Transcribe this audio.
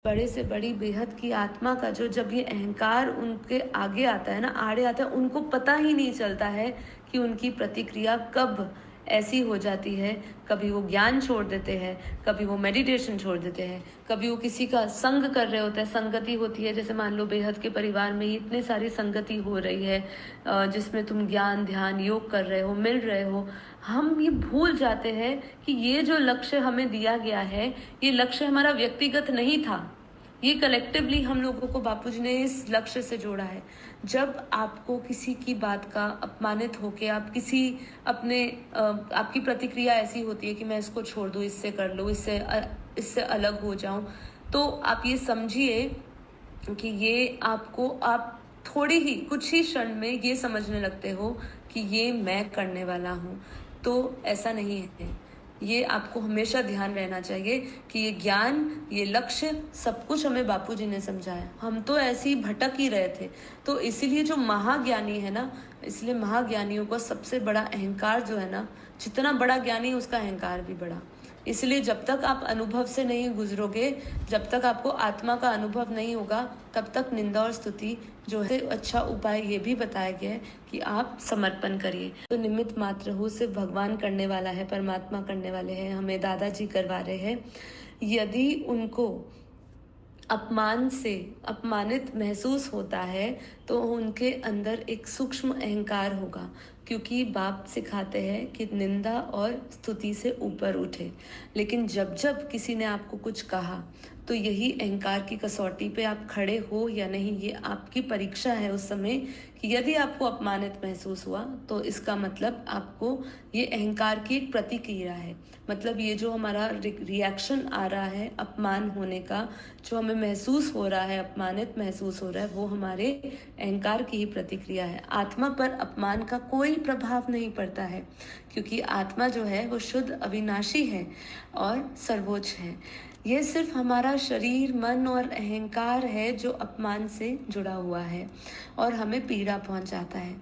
बड़े से बड़ी बेहद की आत्मा का जो जब ये अहंकार उनके आगे आता है ना, आड़े आता है, उनको पता ही नहीं चलता है कि उनकी प्रतिक्रिया कब ऐसी हो जाती है। कभी वो ज्ञान छोड़ देते हैं, कभी वो मेडिटेशन छोड़ देते हैं, कभी वो किसी का संग कर रहे होते हैं, संगति होती है। जैसे मान लो बेहद के परिवार में इतनी सारी संगति हो रही है, जिसमें तुम ज्ञान, ध्यान, योग कर रहे हो, मिल रहे हो। हम ये भूल जाते हैं कि ये जो लक्ष्य हमें दिया गया है, ये लक्ष्य हमारा व्यक्तिगत नहीं था। ये कलेक्टिवली हम लोगों को बापूजी ने इस लक्ष्य से जोड़ा है। जब आपको किसी की बात का अपमानित होके आप किसी अपने आपकी प्रतिक्रिया ऐसी होती है कि मैं इसको छोड़ दूँ, इससे कर लूँ, इससे अलग हो जाऊं, तो आप ये समझिए कि ये आप थोड़ी ही कुछ ही क्षण में ये समझने लगते हो कि ये मैं करने वाला हूँ। तो ऐसा नहीं है। ये आपको हमेशा ध्यान रहना चाहिए कि ये ज्ञान, ये लक्ष्य, सब कुछ हमें बापूजी ने समझाया। हम तो ऐसे ही भटक ही रहे थे। तो इसीलिए जो महाज्ञानी है ना, इसलिए महाज्ञानियों का सबसे बड़ा अहंकार जो है ना, जितना बड़ा ज्ञानी उसका अहंकार भी बड़ा। इसलिए जब तक आप अनुभव से नहीं गुजरोगे, जब तक आपको आत्मा का अनुभव नहीं होगा, तब तक निंदा और स्तुति जो है। अच्छा उपाय ये भी बताया गया है कि आप समर्पण करिए। तो निमित्त मात्र हो, सिर्फ भगवान करने वाला है, परमात्मा करने वाले हैं, हमें दादाजी करवा रहे हैं। यदि उनको अपमान से अपमानित महसूस होता है तो उनके अंदर एक सूक्ष्म अहंकार होगा, क्योंकि बाप सिखाते हैं कि निंदा और स्तुति से ऊपर उठे। लेकिन जब जब किसी ने आपको कुछ कहा तो यही अहंकार की कसौटी पे आप खड़े हो या नहीं, ये आपकी परीक्षा है उस समय कि यदि आपको अपमानित महसूस हुआ तो इसका मतलब आपको ये अहंकार की एक प्रतिक्रिया है। मतलब ये जो हमारा रिएक्शन आ रहा है अपमान होने का, जो हमें महसूस हो रहा है, अपमानित महसूस हो रहा है, वो हमारे अहंकार की ही प्रतिक्रिया है। आत्मा पर अपमान का कोई प्रभाव नहीं पड़ता है, क्योंकि आत्मा जो है वो शुद्ध, अविनाशी है और सर्वोच्च है। ये सिर्फ हमारा शरीर, मन और अहंकार है जो अपमान से जुड़ा हुआ है और हमें पीड़ा पहुंचाता है।